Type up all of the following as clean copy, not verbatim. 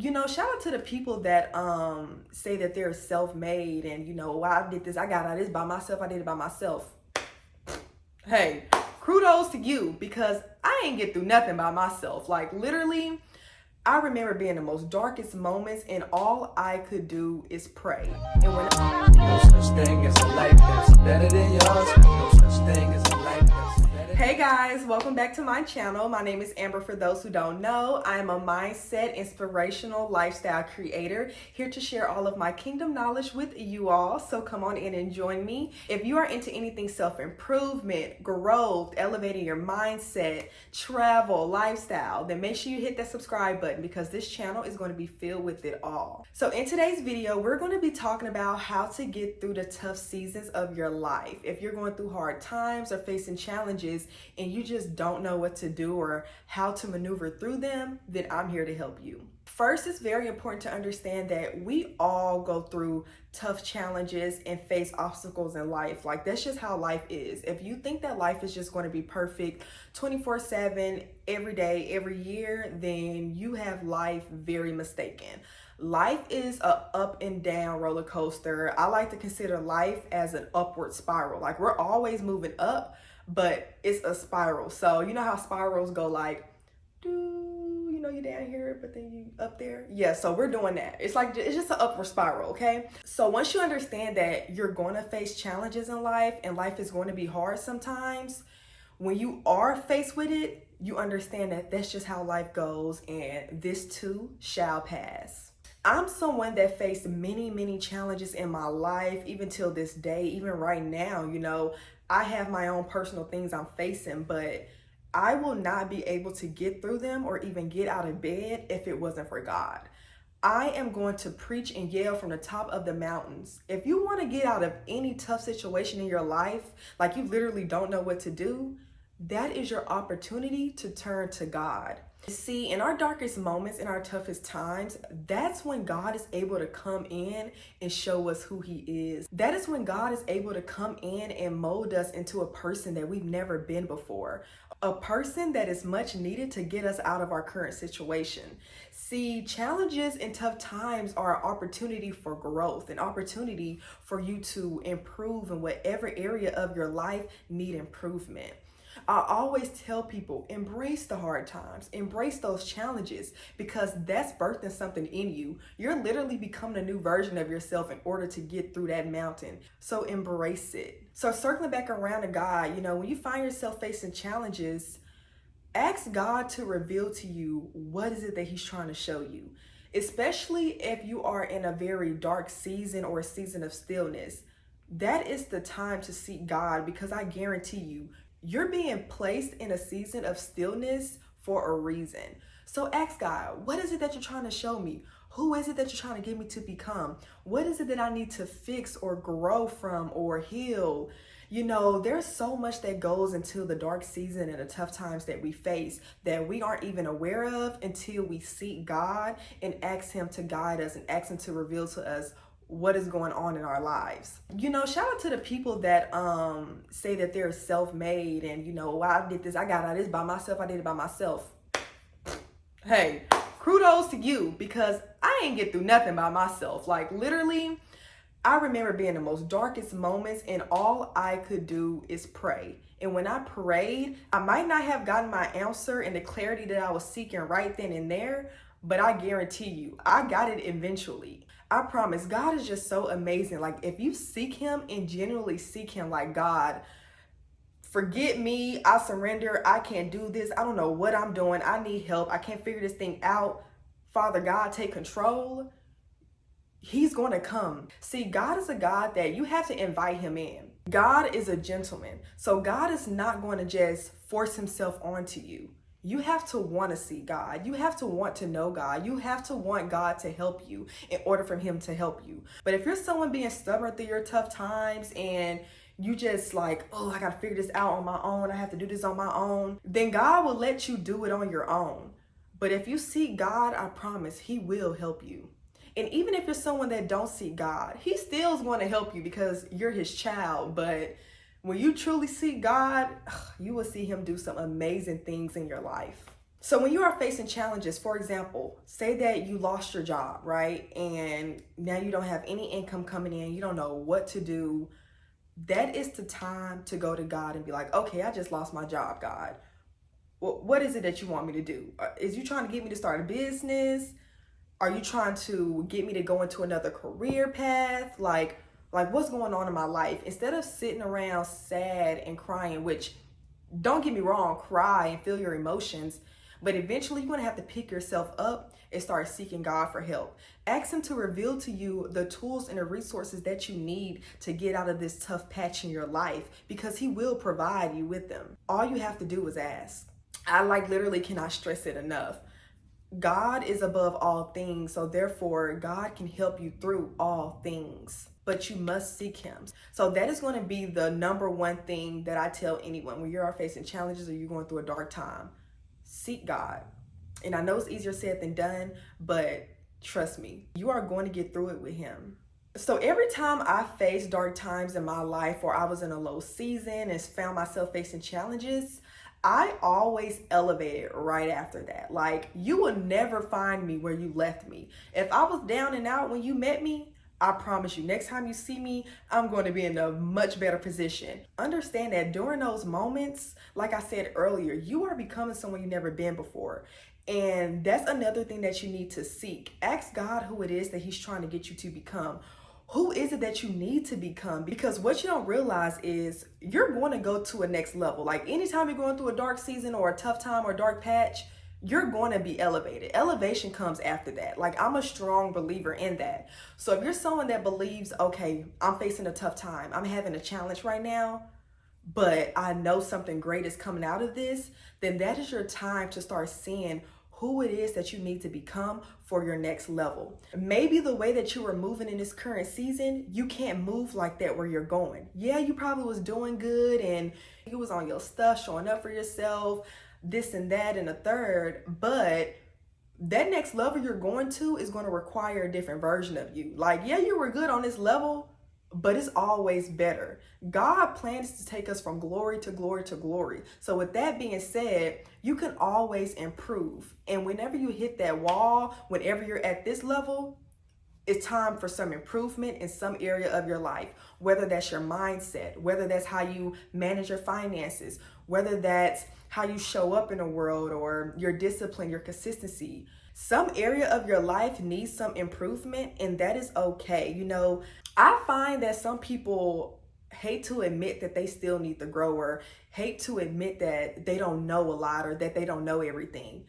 Shout out to the people that say that they're self-made and I did this, I got out of this by myself, I did it by myself. Hey, kudos to you, because I ain't get through nothing by myself. Like literally, I remember being the most darkest moments and all I could do is pray. And when no such thing as a life that's better than yours. No such thing as a life that's better. Hey guys, welcome back to my channel. My name is Amber. For those who don't know, I am a mindset inspirational lifestyle creator here to share all of my kingdom knowledge with you all. So come on in and join me. If you are into anything self-improvement, growth, elevating your mindset, travel, lifestyle, then make sure you hit that subscribe button because this channel is going to be filled with it all. So in today's video, we're going to be talking about how to get through the tough seasons of your life. If you're going through hard times or facing challenges and you just don't know what to do or how to maneuver through them, then I'm here to help you. First, it's very important to understand that we all go through tough challenges and face obstacles in life. Like that's just how life is. If you think that life is just going to be perfect 24/7, every day, every year, then you have life very mistaken. Life is a up and down roller coaster. I like to consider life as an upward spiral. Like we're always moving up, but it's a spiral. So you know how spirals go like, you're down here, but then you up there. Yeah, so we're doing that. It's just an upward spiral, okay? So once you understand that you're going to face challenges in life and life is going to be hard sometimes, when you are faced with it, you understand that that's just how life goes and this too shall pass. I'm someone that faced many challenges in my life, even till this day, even right now, I have my own personal things I'm facing, but I will not be able to get through them or even get out of bed if it wasn't for God. I am going to preach and yell from the top of the mountains. If you want to get out of any tough situation in your life, like you literally don't know what to do, that is your opportunity to turn to God. See, in our darkest moments, in our toughest times, that's when God is able to come in and show us who He is. That is when God is able to come in and mold us into a person that we've never been before. A person that is much needed to get us out of our current situation. See, challenges and tough times are an opportunity for growth, an opportunity for you to improve in whatever area of your life need improvement. I always tell people, embrace the hard times, embrace those challenges, because that's birthing something in you. You're literally becoming a new version of yourself in order to get through that mountain. So embrace it. So circling back around to God, when you find yourself facing challenges, ask God to reveal to you what is it that He's trying to show you, especially if you are in a very dark season or a season of stillness. That is the time to seek God, because I guarantee you, you're being placed in a season of stillness for a reason. So ask God, what is it that you're trying to show me? Who is it that you're trying to get me to become? What is it that I need to fix or grow from or heal? There's so much that goes into the dark season and the tough times that we face that we aren't even aware of until we seek God and ask Him to guide us and ask Him to reveal to us what is going on in our lives. Shout out to the people that say that they're self-made and I did this, I got out of this by myself, I did it by myself. Hey, kudos to you, because I ain't get through nothing by myself. Like literally, I remember being the most darkest moments and all I could do is pray. And when I prayed, I might not have gotten my answer and the clarity that I was seeking right then and there, but I guarantee you, I got it eventually. I promise, God is just so amazing. Like if you seek Him and genuinely seek Him like, God, forget me, I surrender, I can't do this, I don't know what I'm doing, I need help, I can't figure this thing out. Father God, take control. He's going to come. See, God is a God that you have to invite Him in. God is a gentleman. So God is not going to just force Himself onto you. You have to want to see God. You have to want to know God. You have to want God to help you in order for Him to help you. But if you're someone being stubborn through your tough times and you just like, oh, I got to figure this out on my own, I have to do this on my own, then God will let you do it on your own. But if you seek God, I promise He will help you. And even if you're someone that don't seek God, He still is going to help you because you're His child. But when you truly seek God, you will see Him do some amazing things in your life. So when you are facing challenges, for example, say that you lost your job, right? And now you don't have any income coming in, you don't know what to do. That is the time to go to God and be like, okay, I just lost my job, God. What is it that you want me to do? Is you trying to get me to start a business? Are you trying to get me to go into another career path? Like what's going on in my life? Instead of sitting around sad and crying, which don't get me wrong, cry and feel your emotions, but eventually you're going to have to pick yourself up and start seeking God for help. Ask Him to reveal to you the tools and the resources that you need to get out of this tough patch in your life, because He will provide you with them. All you have to do is ask. I literally cannot stress it enough. God is above all things, so therefore God can help you through all things, but you must seek Him. So that is going to be the number one thing that I tell anyone when you are facing challenges or you're going through a dark time. Seek God. And I know it's easier said than done, but trust me, you are going to get through it with Him. So every time I faced dark times in my life, or I was in a low season and found myself facing challenges, I always elevated right after that. Like, you will never find me where you left me. If I was down and out when you met me, I promise you, next time you see me, I'm going to be in a much better position. Understand that during those moments, like I said earlier, you are becoming someone you've never been before. And that's another thing that you need to seek. Ask God who it is that He's trying to get you to become. Who is it that you need to become? Because what you don't realize is you're going to go to a next level. Like, anytime you're going through a dark season or a tough time or a dark patch, you're going to be elevated. Elevation comes after that. Like, I'm a strong believer in that. So if you're someone that believes, okay, I'm facing a tough time, I'm having a challenge right now, but I know something great is coming out of this, then that is your time to start seeing who it is that you need to become for your next level. Maybe the way that you were moving in this current season, you can't move like that where you're going. Yeah, you probably was doing good and you was on your stuff, showing up for yourself, this and that and a third, but that next level you're going to is going to require a different version of you. Like, yeah, you were good on this level, but it's always better. God plans to take us from glory to glory to glory. So with that being said, you can always improve. And whenever you hit that wall, whenever you're at this level, it's time for some improvement in some area of your life, whether that's your mindset, whether that's how you manage your finances, whether that's how you show up in the world, or your discipline, your consistency. Some area of your life needs some improvement, and that is okay. You know, I find that some people hate to admit that they still need to grow, or hate to admit that they don't know a lot, or that they don't know everything.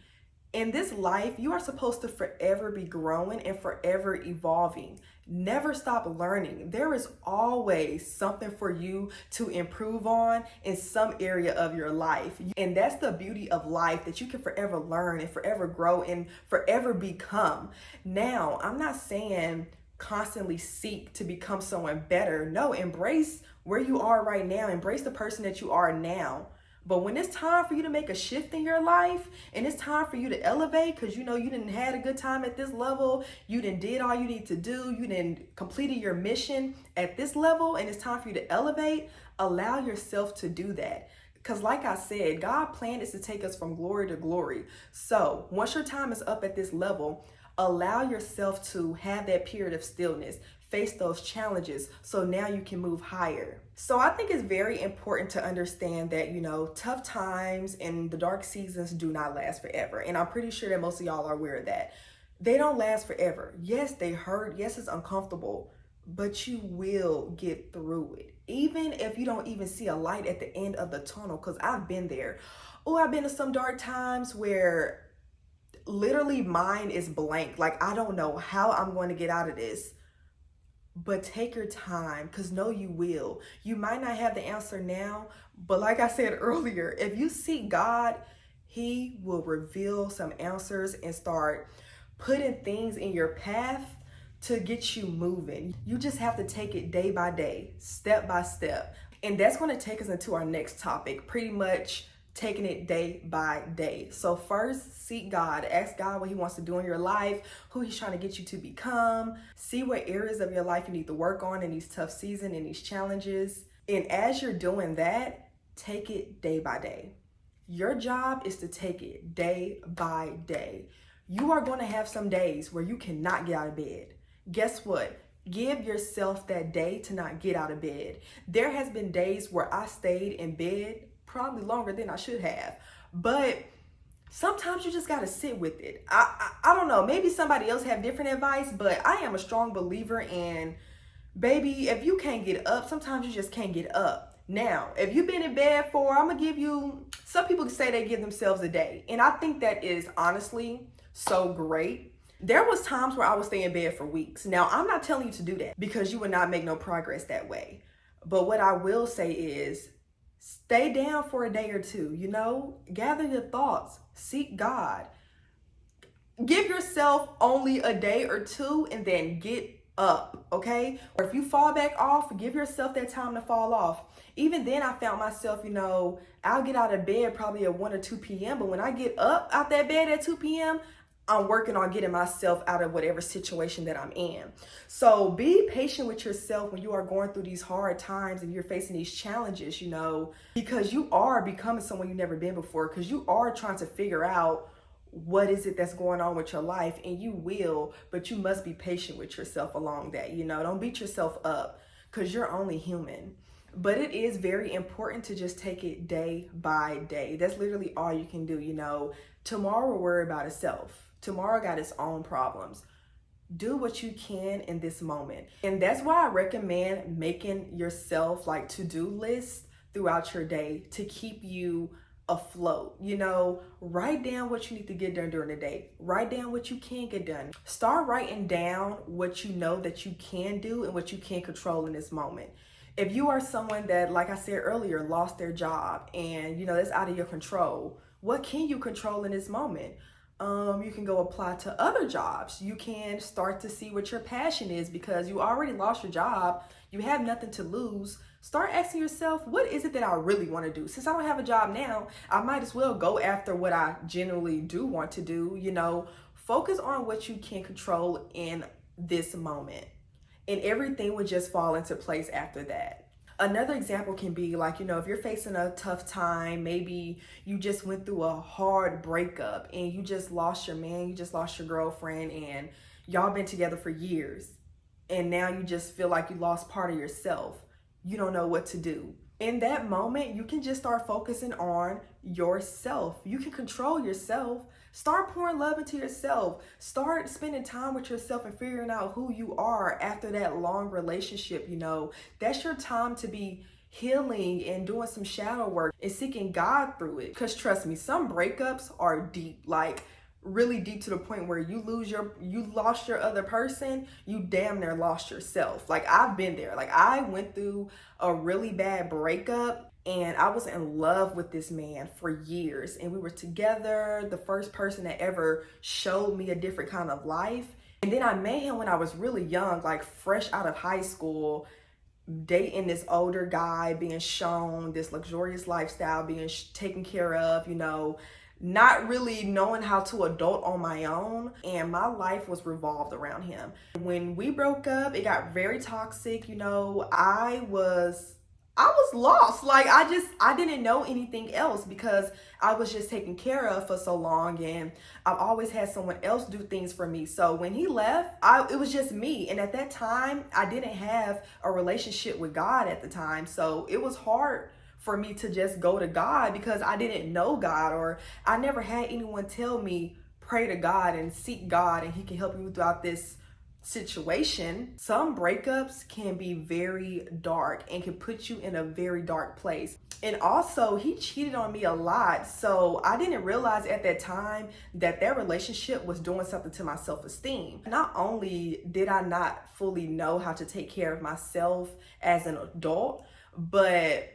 In this life, you are supposed to forever be growing and forever evolving. Never stop learning. There is always something for you to improve on in some area of your life. And that's the beauty of life, that you can forever learn and forever grow and forever become. Now, I'm not saying constantly seek to become someone better. No, embrace where you are right now. Embrace the person that you are now. But when it's time for you to make a shift in your life, and it's time for you to elevate, because you know you didn't had a good time at this level, you didn't did all you need to do, you didn't completed your mission at this level, and it's time for you to elevate, allow yourself to do that. Because like I said, God planned is to take us from glory to glory. So once your time is up at this level, allow yourself to have that period of stillness, face those challenges, so now you can move higher. So I think it's very important to understand that, you know, tough times and the dark seasons do not last forever. And I'm pretty sure that most of y'all are aware of that. They don't last forever. Yes, they hurt. Yes, it's uncomfortable, but you will get through it. Even if you don't even see a light at the end of the tunnel, because I've been there. Oh, I've been to some dark times where literally mine is blank. Like, I don't know how I'm going to get out of this. But take your time, because no, you will. You might not have the answer now, but like I said earlier, if you seek God, He will reveal some answers and start putting things in your path to get you moving. You just have to take it day by day, step by step. And that's going to take us into our next topic, pretty much taking it day by day. So first, seek God. Ask God what He wants to do in your life, who He's trying to get you to become. See what areas of your life you need to work on in these tough seasons and these challenges. And as you're doing that, take it day by day. Your job is to take it day by day. You are going to have some days where you cannot get out of bed. Guess what? Give yourself that day to not get out of bed. There has been days where I stayed in bed probably longer than I should have. But sometimes you just got to sit with it. I don't know. Maybe somebody else have different advice, but I am a strong believer in, baby, if you can't get up, sometimes you just can't get up. Now, if you've been in bed for, I'm going to give you, some people say they give themselves a day. And I think that is honestly so great. There was times where I would stay in bed for weeks. Now, I'm not telling you to do that because you would not make no progress that way. But what I will say is stay down for a day or two, gather your thoughts, seek God. Give yourself only a day or two and then get up, okay? Or if you fall back off, give yourself that time to fall off. Even then, I found myself, I'll get out of bed probably at 1 or 2 p.m. But when I get up out that bed at 2 p.m., I'm working on getting myself out of whatever situation that I'm in. So be patient with yourself when you are going through these hard times and you're facing these challenges, because you are becoming someone you've never been before, because you are trying to figure out what is it that's going on with your life, and you will, but you must be patient with yourself along that. Don't beat yourself up because you're only human. But it is very important to just take it day by day. That's literally all you can do. Tomorrow will worry about itself. Tomorrow got its own problems. Do what you can in this moment. And that's why I recommend making yourself like to-do lists throughout your day to keep you afloat. Write down what you need to get done during the day. Write down what you can get done. Start writing down what you know that you can do and what you can control in this moment. If you are someone that, like I said earlier, lost their job and that's out of your control, what can you control in this moment? You can go apply to other jobs. You can start to see what your passion is because you already lost your job. You have nothing to lose. Start asking yourself, what is it that I really want to do? Since I don't have a job now, I might as well go after what I generally do want to do. Focus on what you can control in this moment, and everything will just fall into place after that. Another example can be like, if you're facing a tough time, maybe you just went through a hard breakup and you just lost your man, you just lost your girlfriend, and y'all been together for years. And now you just feel like you lost part of yourself. You don't know what to do. In that moment, you can just start focusing on yourself. You can control yourself. Start pouring love into yourself. Start spending time with yourself and figuring out who you are after that long relationship. That's your time to be healing and doing some shadow work and seeking God through it. Because trust me, some breakups are deep, like really deep, to the point where you lost your other person, you damn near lost yourself. Like I've been there. Like I went through a really bad breakup and I was in love with this man for years, and we were together, the first person that ever showed me a different kind of life. And then I met him when I was really young, like fresh out of high school, dating this older guy, being shown this luxurious lifestyle, being taken care of, not really knowing how to adult on my own, and my life was revolved around him. When we broke up, it got very toxic. I was lost. Like I didn't know anything else because I was just taken care of for so long, and I've always had someone else do things for me. So when he left, it was just me. And at that time, I didn't have a relationship with God at the time. So it was hard for me to just go to God because I didn't know God, or I never had anyone tell me, pray to God and seek God and he can help you throughout this situation. Some breakups can be very dark and can put you in a very dark place. And also, he cheated on me a lot. So I didn't realize at that time that relationship was doing something to my self-esteem. Not only did I not fully know how to take care of myself as an adult, but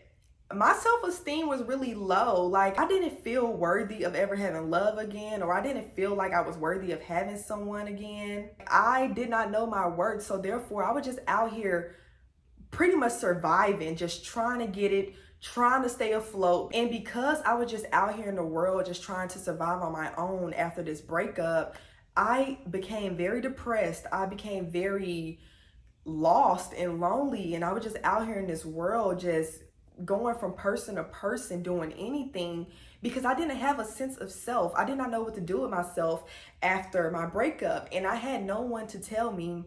my self-esteem was really low. Like I didn't feel worthy of ever having love again, or I didn't feel like I was worthy of having someone again. I did not know my worth. So therefore I was just out here pretty much surviving, just trying to get it, trying to stay afloat. And because I was just out here in the world, just trying to survive on my own after this breakup, I became very depressed. I became very lost and lonely. And I was just out here in this world, just going from person to person doing anything because I didn't have a sense of self. I did not know what to do with myself after my breakup. And I had no one to tell me,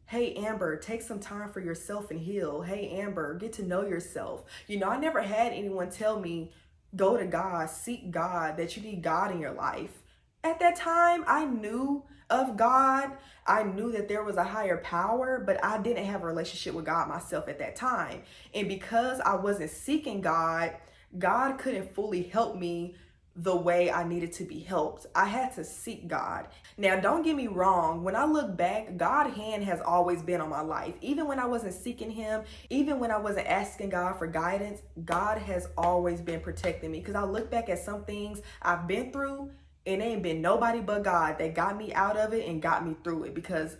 hey, Amber, take some time for yourself and heal. Hey, Amber, get to know yourself. You know, I never had anyone tell me, go to God, seek God, that you need God in your life. At that time, I knew of God. I knew that there was a higher power, but I didn't have a relationship with God myself at that time. And because I wasn't seeking God, God couldn't fully help me the way I needed to be helped. I had to seek God. Now, don't get me wrong. When I look back, God's hand has always been on my life. Even when I wasn't seeking him, even when I wasn't asking God for guidance, God has always been protecting me. Because I look back at some things I've been through, and it ain't been nobody but God that got me out of it and got me through it, because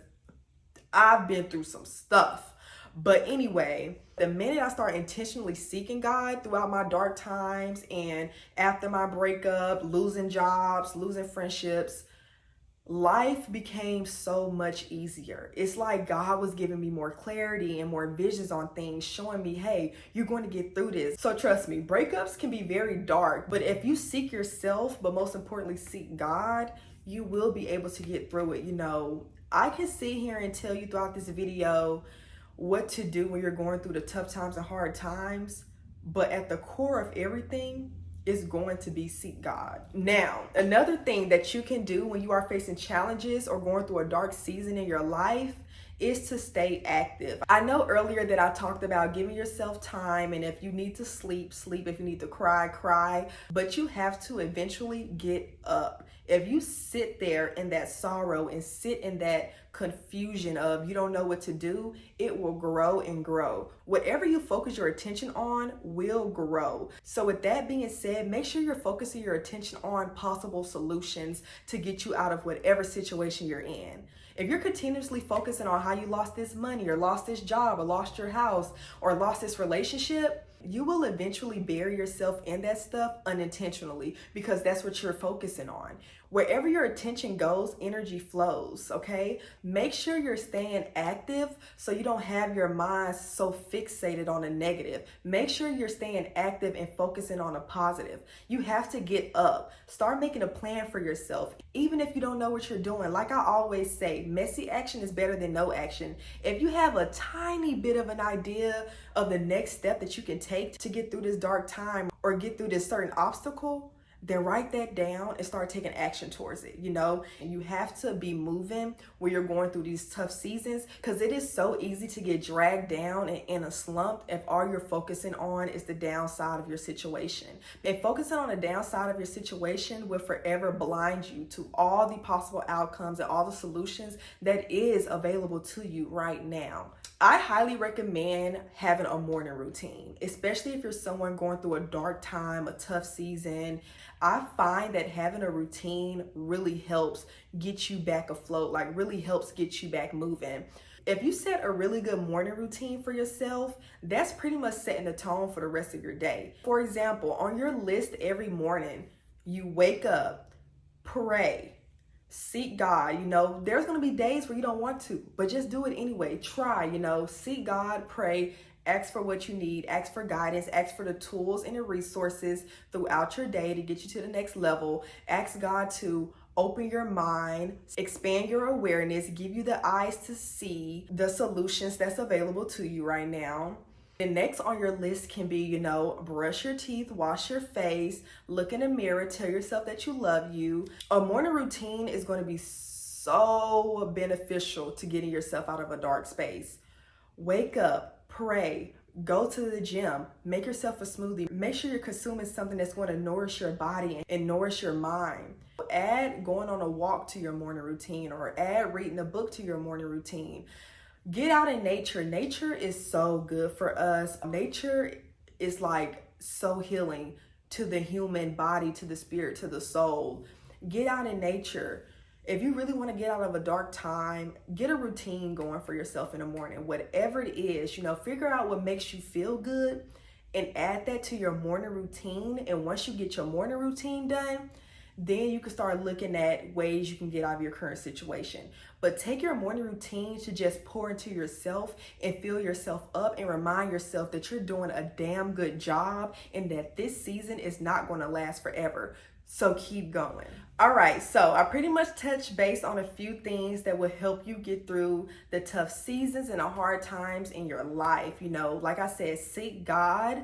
I've been through some stuff. But anyway, the minute I started intentionally seeking God throughout my dark times and after my breakup, losing jobs, losing friendships, life became so much easier. It's like God was giving me more clarity and more visions on things, showing me, hey, you're going to get through this. So trust me, breakups can be very dark, but if you seek yourself, but most importantly, seek God, you will be able to get through it. You know, I can sit here and tell you throughout this video what to do when you're going through the tough times and hard times, but at the core of everything is going to be seek God. Now, another thing that you can do when you are facing challenges or going through a dark season in your life is to stay active. I know earlier that I talked about giving yourself time, and if you need to sleep, sleep. If you need to cry, cry, but you have to eventually get up. If you sit there in that sorrow and sit in that confusion of you don't know what to do, it will grow and grow. Whatever you focus your attention on will grow. So with that being said, make sure you're focusing your attention on possible solutions to get you out of whatever situation you're in. If you're continuously focusing on how you lost this money or lost this job or lost your house or lost this relationship, you will eventually bury yourself in that stuff unintentionally, because that's what you're focusing on. Wherever your attention goes, energy flows, okay? Make sure you're staying active so you don't have your mind so fixated on a negative. Make sure you're staying active and focusing on a positive. You have to get up. Start making a plan for yourself. Even if you don't know what you're doing, like I always say, messy action is better than no action. If you have a tiny bit of an idea of the next step that you can take to get through this dark time or get through this certain obstacle, then write that down and start taking action towards it. You know, and you have to be moving when you're going through these tough seasons, because it is so easy to get dragged down and in a slump if all you're focusing on is the downside of your situation. And focusing on the downside of your situation will forever blind you to all the possible outcomes and all the solutions that is available to you right now. I highly recommend having a morning routine, especially if you're someone going through a dark time, a tough season. I find that having a routine really helps get you back afloat, like really helps get you back moving. If you set a really good morning routine for yourself, that's pretty much setting the tone for the rest of your day. For example, on your list every morning, you wake up, pray, seek God. You know, there's going to be days where you don't want to, but just do it anyway. Try, you know, seek God, pray, ask for what you need, ask for guidance, ask for the tools and the resources throughout your day to get you to the next level. Ask God to open your mind, expand your awareness, give you the eyes to see the solutions that's available to you right now. And next on your list can be, you know, brush your teeth, wash your face, look in the mirror, tell yourself that you love you. A morning routine is going to be so beneficial to getting yourself out of a dark space. Wake up, pray, go to the gym, make yourself a smoothie. Make sure you're consuming something that's going to nourish your body and nourish your mind. Add going on a walk to your morning routine, or add reading a book to your morning routine. Get out in nature. Nature is so good for us. Nature is like so healing to the human body, to the spirit, to the soul. Get out in nature. If you really want to get out of a dark time, get a routine going for yourself in the morning. Whatever it is, you know, figure out what makes you feel good and add that to your morning routine. And once you get your morning routine done, then you can start looking at ways you can get out of your current situation. But take your morning routine to just pour into yourself and fill yourself up and remind yourself that you're doing a damn good job and that this season is not going to last forever. So keep going. All right, so I pretty much touched base on a few things that will help you get through the tough seasons and the hard times in your life. You know, like I said, seek God,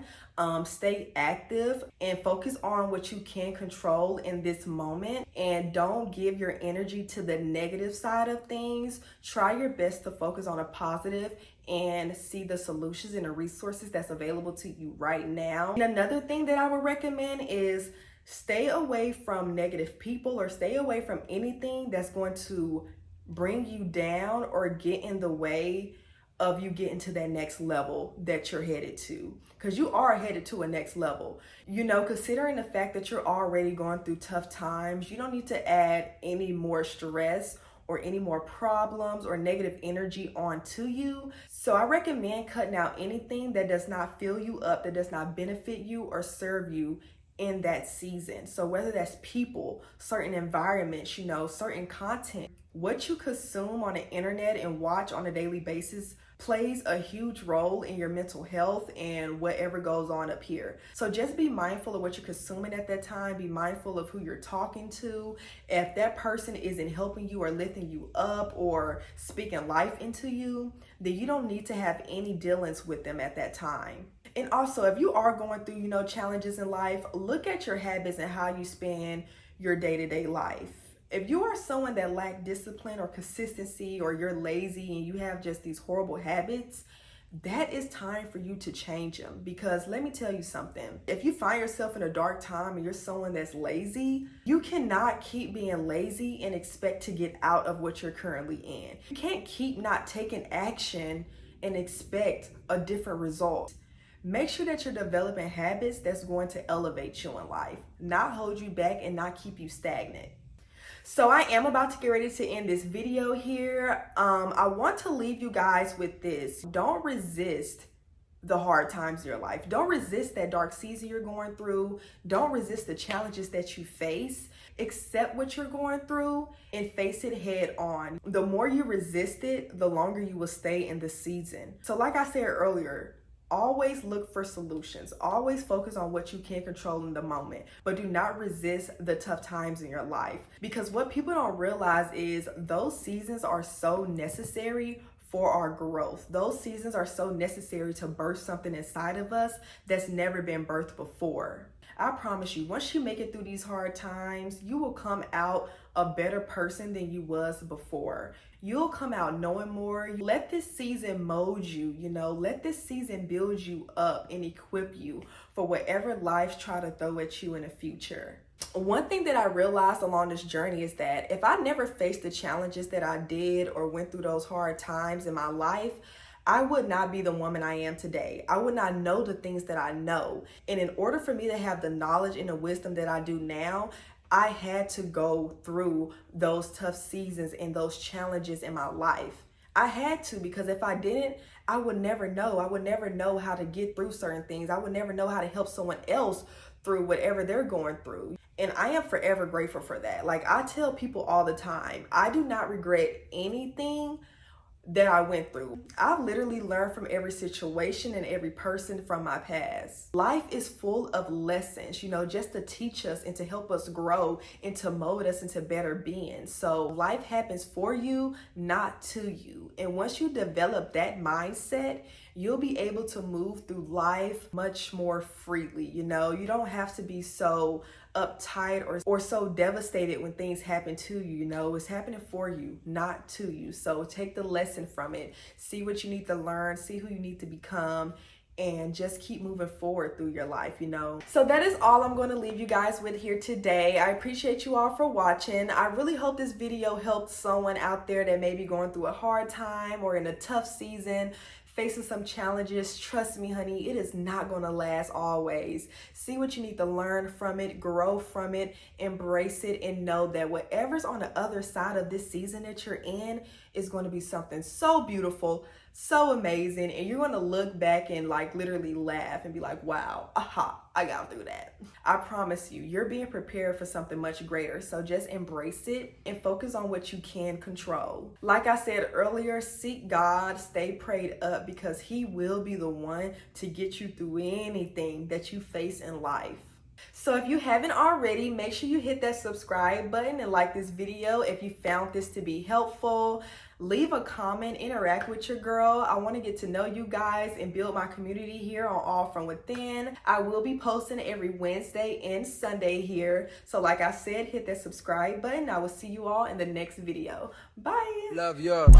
stay active, and focus on what you can control in this moment. And don't give your energy to the negative side of things. Try your best to focus on a positive and see the solutions and the resources that's available to you right now. And another thing that I would recommend is stay away from negative people or stay away from anything that's going to bring you down or get in the way of you getting to that next level that you're headed to. Because you are headed to a next level. You know, considering the fact that you're already going through tough times, you don't need to add any more stress or any more problems or negative energy onto you. So I recommend cutting out anything that does not fill you up, that does not benefit you or serve you in that season. So whether that's people, certain environments, you know, certain content, what you consume on the internet and watch on a daily basis plays a huge role in your mental health and whatever goes on up here. So just be mindful of what you're consuming at that time. Be mindful of who you're talking to. If that person isn't helping you or lifting you up or speaking life into you, then you don't need to have any dealings with them at that time. And also, if you are going through, you know, challenges in life, look at your habits and how you spend your day-to-day life. If you are someone that lacks discipline or consistency, or you're lazy and you have just these horrible habits, that is time for you to change them. Because let me tell you something, if you find yourself in a dark time and you're someone that's lazy, you cannot keep being lazy and expect to get out of what you're currently in. You can't keep not taking action and expect a different result. Make sure that you're developing habits that's going to elevate you in life, not hold you back and not keep you stagnant. So I am about to get ready to end this video here. I want to leave you guys with this. Don't resist the hard times in your life. Don't resist that dark season you're going through. Don't resist the challenges that you face. Accept what you're going through and face it head on. The more you resist it, the longer you will stay in the season. So like I said earlier, always look for solutions. Always focus on what you can control in the moment, but do not resist the tough times in your life. Because what people don't realize is those seasons are so necessary for our growth. Those seasons are so necessary to birth something inside of us that's never been birthed before. I promise you, once you make it through these hard times, you will come out a better person than you was before. You'll come out knowing more. Let this season mold you, you know, let this season build you up and equip you for whatever life try to throw at you in the future. One thing that I realized along this journey is that if I never faced the challenges that I did or went through those hard times in my life, I would not be the woman I am today. I would not know the things that I know. And in order for me to have the knowledge and the wisdom that I do now, I had to go through those tough seasons and those challenges in my life. I had to, because if I didn't, I would never know. I would never know how to get through certain things. I would never know how to help someone else through whatever they're going through. And I am forever grateful for that. Like I tell people all the time, I do not regret anything that I went through. I've literally learned from every situation and every person from my past. Life is full of lessons, you know, just to teach us and to help us grow and to mold us into better beings. So life happens for you, not to you. And once you develop that mindset, you'll be able to move through life much more freely. You know, you don't have to be so uptight or so devastated when things happen to you. You know, it's happening for you, not to you. So take the lesson from it, see what you need to learn, see who you need to become, and just keep moving forward through your life, you know. So that is all I'm going to leave you guys with here today. I appreciate you all for watching. I really hope this video helped someone out there that may be going through a hard time or in a tough season. facing some challenges, trust me, honey, it is not going to last always. See what you need to learn from it, grow from it, embrace it, and know that whatever's on the other side of this season that you're in is going to be something so beautiful, so amazing, and you're going to look back and like literally laugh and be like, wow, aha, I got through that. I promise you, you're being prepared for something much greater. So just embrace it and focus on what you can control. Like I said earlier, seek God, stay prayed up, because He will be the one to get you through anything that you face in life. So if you haven't already, make sure you hit that subscribe button and like this video if you found this to be helpful. Leave a comment, interact with your girl. I want to get to know you guys and build my community here on All From Within. I will be posting every Wednesday and Sunday here. So like I said, hit that subscribe button. I will see you all in the next video. Bye. Love yours.